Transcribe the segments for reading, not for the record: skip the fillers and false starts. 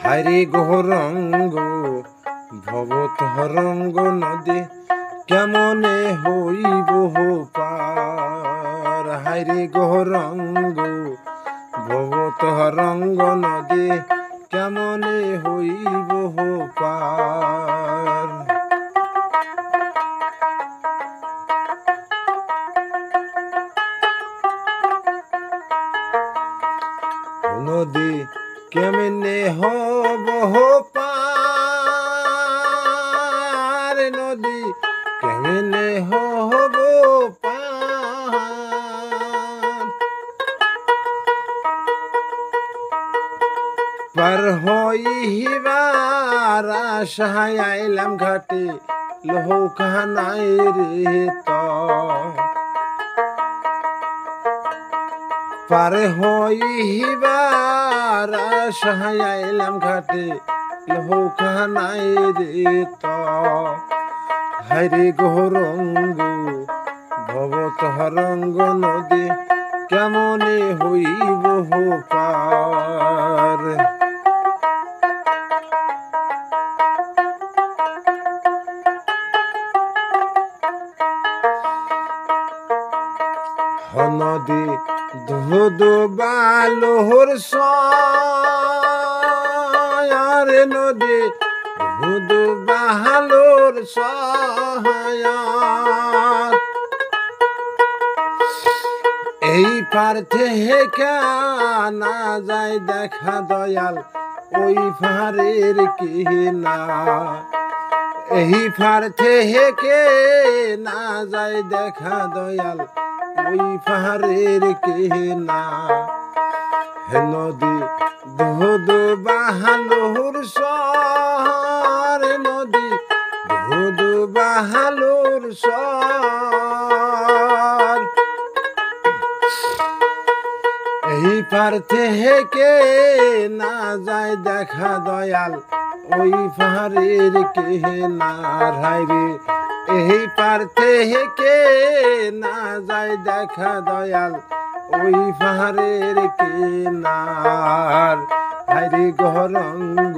হারি গৌরঙ্গ ভবতরঙ্গ নদী কেমনে হইব পার। হারি গৌরঙ্গ ভবতরঙ্গ নদী কেমনে হইব পার। নদী কেমনে হব পার, নদী কেমনে হব পার। পার হইবার আশায় আইলাম ঘাটে, নৌকা নাই রে তো। পার হইবার আশায় আইলাম ঘাটে, নৌকা নাই রে তো। হায়রে গৌরঙ্গ ভবতরঙ্গ নদী কেমনে হইব পার। নদী ধুধু বালুর সয়ারে, নদী ধুধু বালুর সয়ার। এই পার থেকে না যায় দেখা দয়াল, ওই পারের কি না। এই পার থেকে না যায় দেখা দয়াল, ওই পাহাড়ের কে না। হে নদী ধুধু বাহালুর সর, নদী ধুধু বাহালুর সর। এই পার থেকে না যায় দেখা দয়াল, ওই পাহাড়ের কে না। হায়রে এই পার থেকে না যায় দেখা দয়াল, ওই পাহাড়ের কিনার। হায়রে গৌরঙ্গ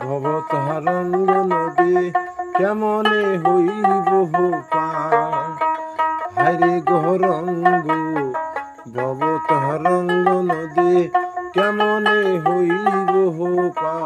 ভবতরঙ্গ নদী কেমনে হইব পার। হায়রে গৌরঙ্গ ভবতরঙ্গ নদী কেমনে হইব পার।